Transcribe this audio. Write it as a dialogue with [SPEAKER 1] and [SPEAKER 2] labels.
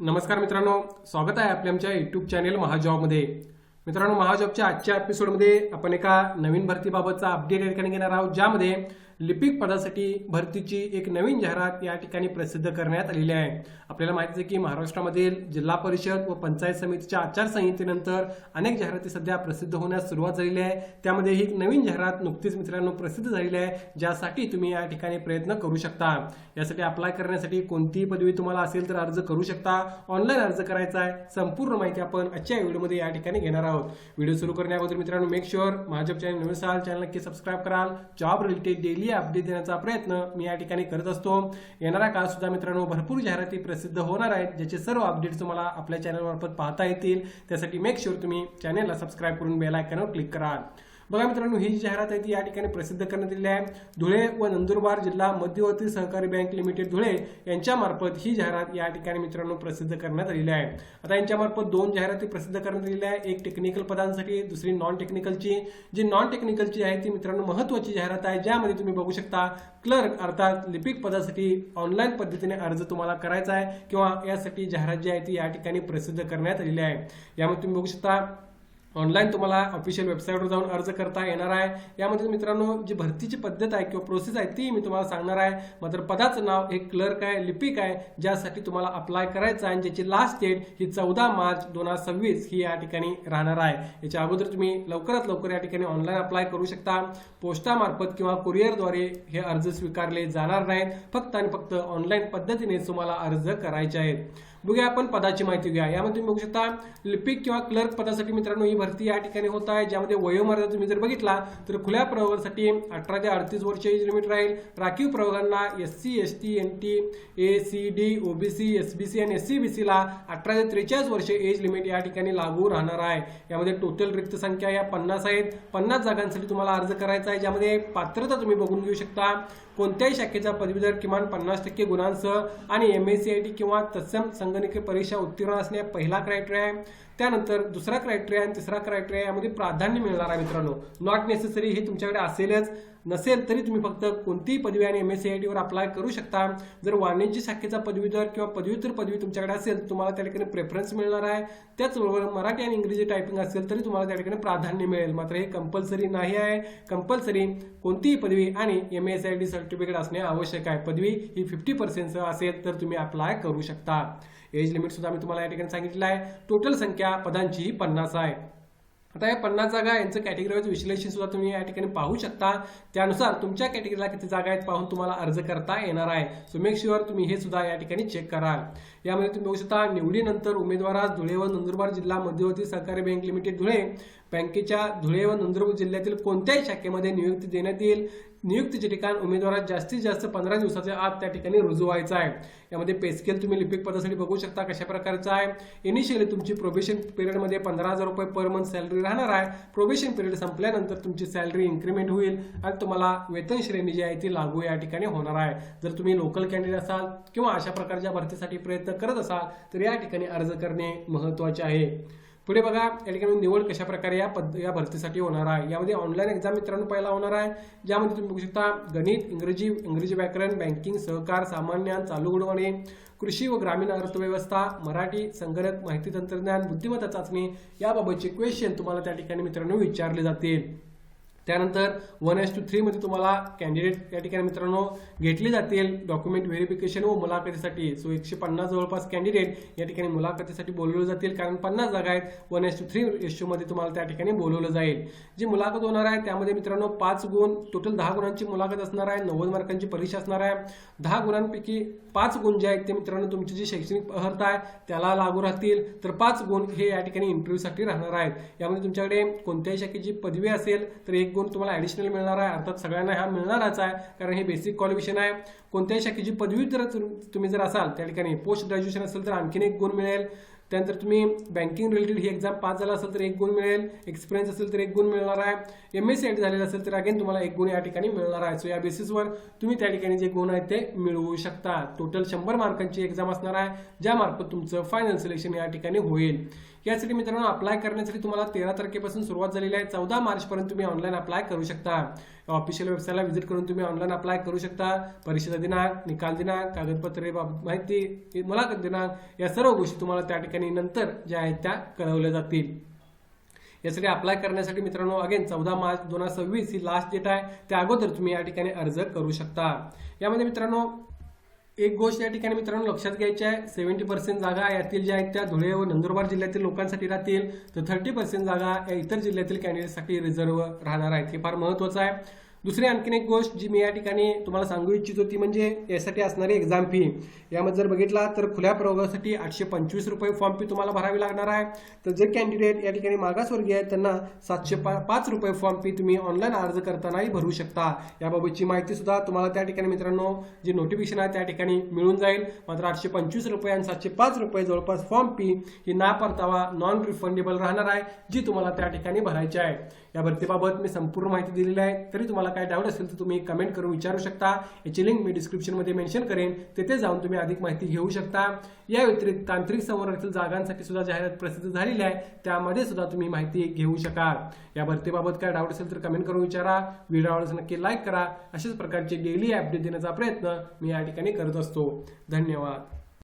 [SPEAKER 1] नमस्कार मित्रांनो, स्वागत आहे आपल्या आमच्या YouTube चॅनेल महाजॉबमध्ये। मित्रांनो, महाजॉबच्या आजच्या एपिसोडमध्ये आपण एका नवीन भरतीबाबतचा अपडेट या ठिकाणी घेणार आहोत, ज्यामध्ये लिपिक पदासाठी भरतीची एक नवीन जाहिरात या ठिकाणी प्रसिद्ध करण्यात आलेली आहे। आपल्याला माहिती आहे की महाराष्ट्रामधील जिल्हा परिषद व पंचायत समितीच्या आचारसंहितेनंतर अनेक जाहिराती सध्या प्रसिद्ध होण्यास सुरुवात झालेली आहे। त्यामध्ये ही एक नवीन जाहिरात नुकतीच मित्रांनो प्रसिद्ध झालेली आहे, ज्यासाठी तुम्ही या ठिकाणी प्रयत्न करू शकता। यासाठी अप्लाय करण्यासाठी कोणतीही पदवी तुम्हाला असेल तर अर्ज करू शकता। ऑनलाईन अर्ज करायचा आहे। संपूर्ण माहिती आपण आजच्या व्हिडिओमध्ये या ठिकाणी घेणार आहोत। व्हिडिओ सुरू करण्याअगोदर मित्रांनो, मेक शुअर माझ्या चॅनल नवीन असाल चॅनल नक्की सबस्क्राइब कराल। जॉब रिलेटेड डेली अपडेट देण्याचा प्रयत्न मी या ठिकाणी करत असतो। येणारा काळ सुद्धा मित्रांनो भरपूर जाहिराती प्रसिद्ध होणार आहेत, ज्याचे सर्व अपडेट्स तुम्हाला आपल्या चॅनल मार्फत पाहता येतील। त्यासाठी मेक शुअर तुम्ही चॅनलला सबस्क्राइब करून बेल आयकॉनवर क्लिक करा। बघा मित्रांनो, ही जी जाहिरात आहे ती या ठिकाणी प्रसिद्ध करण्यात आलेली आहे। धुळे व नंदुरबार जिल्हा मध्यवर्ती सहकारी बँक लिमिटेड धुळे यांच्या मार्फत ही जाहिरात या ठिकाणी मित्रांनो प्रसिद्ध करण्यात आलेली आहे। आता यांच्या मार्फत दोन जाहिराती प्रसिद्ध करण्यात आलेल्या आहे, एक टेक्निकल पदांसाठी, दुसरी नॉन टेक्निकलची। जी नॉन टेक्निकलची आहे ती मित्रांनो महत्त्वाची जाहिरात आहे, ज्यामध्ये तुम्ही बघू शकता क्लर्क अर्थात लिपिक पदासाठी ऑनलाईन पद्धतीने अर्ज तुम्हाला करायचा आहे किंवा यासाठी जाहिरात जी आहे ती या ठिकाणी प्रसिद्ध करण्यात आलेली आहे। यामध्ये तुम्ही बघू शकता ऑनलाईन तुम्हाला ऑफिशियल वेबसाईटवर जाऊन अर्ज करता येणार आहे। यामध्ये मित्रांनो जी भरतीची पद्धत आहे किंवा प्रोसेस आहे ती मी तुम्हाला सांगणार आहे। मात्र पदाचं नाव हे क्लर्क आहे, लिपिक आहे, ज्यासाठी तुम्हाला अप्लाय करायचं आहे, ज्याची लास्ट डेट ही 14 मार्च 2026 ही या ठिकाणी राहणार आहे। याच्या अगोदर तुम्ही लवकरात लवकर या ठिकाणी ऑनलाईन अप्लाय करू शकता। पोस्टामार्फत किंवा कुरिअरद्वारे हे अर्ज स्वीकारले जाणार नाहीत, फक्त आणि फक्त ऑनलाईन पद्धतीने तुम्हाला अर्ज करायचे आहेत। बघूया आपण पदाची माहिती घ्या। यामध्ये तुम्ही बघू शकता लिपिक किंवा क्लर्क पदासाठी मित्रांनो ही भरती या ठिकाणी होत आहे, ज्यामध्ये वयोमर्यादा तुम्ही जर बघितला तर खुल्या प्रवर्गासाठी 18 ते 38 वर्ष एज लिमिट राहील। राखीव प्रवर्गांना SC ST NT ACD OBC SBC आणि SCBC ला 18 ते 43 वर्ष एज लिमिट या ठिकाणी लागू राहणार आहे। यामध्ये टोटल रिक्त संख्या या 50 आहेत। 50 जागांसाठी तुम्हाला अर्ज करायचा आहे, ज्यामध्ये पात्रता तुम्ही बघून घेऊ शकता। कोणत्याही शाखेचा पदवीधर किमान 50% गुणांसह आणि MACIT किंवा तत्सम संगणकीय परीक्षा उत्तीर्ण असणे पहिला क्रायटेरिया आहे। त्यानंतर दुसरा क्रायटेरिया आणि तिसरा क्रायटेरिया यामध्ये प्राधान्य मिळणार आहे मित्रांनो। नॉट नेसेसरी हे तुमच्याकडे असेलच, नसेल तरी तुम्ही फक्त कोणतीही पदवी आणि MACIT वर अप्लाय करू शकता। जर वाणिज्य शाखेचा पदवीधर किंवा पदव्युत्तर पदवी तुमच्याकडे असेल तर तुम्हाला त्या ठिकाणी प्रेफरन्स मिळणार आहे। त्याचबरोबर मराठी आणि इंग्रजी टायपिंग असेल तरी तुम्हाला त्या ठिकाणी प्राधान्य मिळेल। मात्र हे कंपल्सरी नाही आहे। कंपल्सरी कोणतीही पदवी आणि MACIT सर्टिफिकेट असणे आवश्यक आहे। पदवी ही 50% असेल तर तुम्ही अप्लाय करू शकता। एज लिमिट सुद्धा मी तुम्हाला या ठिकाणी सांगितलं आहे। टोटल संख्या पदांची ही 50 आहे। आता या 50 जागा यांचं कॅटेगरी वाईज विश्लेषण सुद्धा तुम्ही या ठिकाणी पाहू शकता। त्यानुसार तुमच्या कॅटेगरीला किती जागा आहेत पाहून तुम्हाला अर्ज करता येणार आहे। सो मेक शुअर तुम्ही हे सुद्धा या ठिकाणी चेक कराल। यामध्ये तुम्ही बघू शकता निवडीनंतर उमेदवारास धुळे व नंदुरबार जिल्हा मध्यवर्ती सहकारी बँक लिमिटेड धुळे बँकेच्या धुळे व नंदुरबार जिल्ह्यातील कोणत्याही शाखेमध्ये नियुक्ती देण्यात येईल। नियुक्तीचे ठिकाण उमेदवारास जास्तीत जास्त 15 दिवसाच्या आत त्या ठिकाणी रुजू व्हायचं आहे। यामध्ये पे स्केल तुम्ही लिपिक पदासाठी बघू शकता कशा प्रकारचा आहे। इनिशियली तुमची प्रोबेशन पिरियडमध्ये 15,000 रुपये पर मंथ सॅलरी राहणार आहे। प्रोबेशन पिरियड संपल्यानंतर तुमची सॅलरी इन्क्रीमेंट होईल आणि तुम्हाला वेतन श्रेणी जी आहे ती लागू या ठिकाणी होणार आहे। जर तुम्ही लोकल कॅन्डिडेट असाल किंवा अशा प्रकारच्या भरतीसाठी प्रयत्न करत असाल तर या ठिकाणी अर्ज करणे महत्त्वाचे आहे। पुढे बघा या ठिकाणी निवड कशा प्रकारे या भरतीसाठी होणार आहे। यामध्ये ऑनलाईन एक्झाम मित्रांनो पहिला होणार आहे, ज्यामध्ये तुम्ही बघू शकता गणित, इंग्रजी व्याकरण, बँकिंग, सहकार, सामान्य ज्ञान, चालू घडवणे, कृषी व ग्रामीण अर्थव्यवस्था, मराठी, संगणक, माहिती तंत्रज्ञान, बुद्धिमत्ता चाचणी याबाबतचे क्वेश्चन तुम्हाला त्या ठिकाणी मित्रांनो विचारले जातील। त्यानंतर 1:3 मध्ये तुम्हाला कॅन्डिडेट या ठिकाणी मित्रांनो घेतले जातील डॉक्युमेंट व्हेरिफिकेशन व मुलाखतीसाठी। सो 150 जवळपास कॅन्डिडेट या ठिकाणी मुलाखतीसाठी बोलवले जातील, कारण 50 जागा आहेत। 1:3 रेशो मध्ये तुम्हाला त्या ठिकाणी बोलवलं जाईल। जी मुलाखत होणार आहे त्यामध्ये मित्रांनो 5 गुण, टोटल 10 गुणांची मुलाखत असणार आहे। 90 मार्कांची परीक्षा असणार आहे। 10 गुणांपैकी 5 गुण जे आहेत ते मित्रांनो तुमची जी शैक्षणिक अर्हता आहे त्याला लागू राहतील, तर 5 गुण हे या ठिकाणी इंटरव्ह्यूसाठी राहणार आहेत। यामध्ये तुमच्याकडे कोणत्याही शाखेची पदवी असेल तर 1 गुण तुम्हाला ऍडिशनल मिळणार आहे। अर्थात सगळ्यांना हा मिळणारच आहे, कारण हे बेसिक क्वालिफिकेशन आहे। कोणत्याही शाखेची पदवी जर तुम्ही जर असाल त्या ठिकाणी पोस्ट ग्रॅज्युएशन असेल तर आणखीन 1 गुण मिळेल। त्यानंतर तुम्ही बँकिंग रिलेटेड ही एक्झाम पास झाला असेल तर 1 गुण मिळेल। एक्सपिरियन्स असेल तर 1 गुण मिळणार आहे। MACIT झालेला असेल तर अगेन तुम्हाला 1 गुण या ठिकाणी मिळणार आहे। सो या बेसिसवर तुम्ही त्या ठिकाणी जे गुण आहेत ते मिळवू शकता। टोटल 100 मार्कांची एक्झाम असणार आहे, ज्या मार्फत तुमचं फायनल सिलेक्शन या ठिकाणी होईल। यासाठी मित्रांनो अप्लाय करण्यासाठी तुम्हाला 13 तारखेपासून सुरुवात झालेली आहे. 14 मार्चपर्यंत तुम्ही ऑनलाईन अप्लाय करू शकता. ऑफिशियल वेबसाईटला व्हिजिट करून तुम्ही ऑनलाईन अप्लाय करू शकता. परीक्षेचा दिनांक, निकाल दिनांक, कागदपत्रे माहिती, मुलाखत दिनांक या सर्व गोष्टी तुम्हाला त्या ठिकाणी नंतर ज्या आहेत त्या कळवल्या जातील. यासाठी अप्लाय करण्यासाठी मित्रांनो अगेन 14 मार्च 2026 ही लास्ट डेट आहे. त्या अगोदर तुम्ही या ठिकाणी अर्ज करू शकता. यामध्ये मित्रांनो एक गोष्ट या ठिकाणी मित्रांनो लक्षात घ्यायची आहे, 70% जागा यातील ज्या आहेत त्या धुळे व नंदुरबार जिल्ह्यातील लोकांसाठी राहतील, तर 30% जागा या इतर जिल्ह्यातील कॅन्डिडेटसाठी रिझर्व्ह राहणार आहेत. हे फार महत्त्वाचं आहे. दुसरी आणखीन एक गोष्ट जी मी या ठिकाणी तुम्हाला सांगू इच्छितो ती म्हणजे यासाठी असणारी एक्झाम फी. यामध्ये जर बघितला तर खुल्या प्रवर्गासाठी 825 रुपये फॉर्म फी तुम्हाला भरावी लागणार आहे. तर जे कॅन्डिडेट या ठिकाणी मागासवर्गीय आहेत त्यांना 705 रुपये फॉर्म फी तुम्ही ऑनलाईन अर्ज करतानाही भरू शकता. याबाबतची माहिती सुद्धा तुम्हाला त्या ठिकाणी मित्रांनो जी नोटिफिकेशन आहे त्या ठिकाणी मिळून जाईल. मात्र 825 रुपये आणि 705 रुपये जवळपास फॉर्म फी ही ना परतावा नॉन रिफंडेबल राहणार आहे, जी तुम्हाला त्या ठिकाणी भरायची आहे. या भरतीबाबत मी संपूर्ण माहिती दिलेली आहे. तरी तुम्हाला काय डाऊट असेल तर तुम्ही कमेंट करून विचारू शकता. याची लिंक मी डिस्क्रिप्शनमध्ये मेन्शन करेन, तेथे जाऊन तुम्ही अधिक माहिती घेऊ शकता. या व्यतिरिक्त तांत्रिक संवर्गातील जागांसाठी सुद्धा जाहिरात प्रसिद्ध झालेली आहे, त्यामध्ये सुद्धा तुम्ही माहिती घेऊ शकाल. या भरतीबाबत काय डाऊट असेल तर कमेंट करून विचारा. व्हिडिओ आवडल्यास नक्की लाईक करा. अशाच प्रकारचे डेली अपडेट देण्याचा प्रयत्न मी या ठिकाणी करत असतो. धन्यवाद.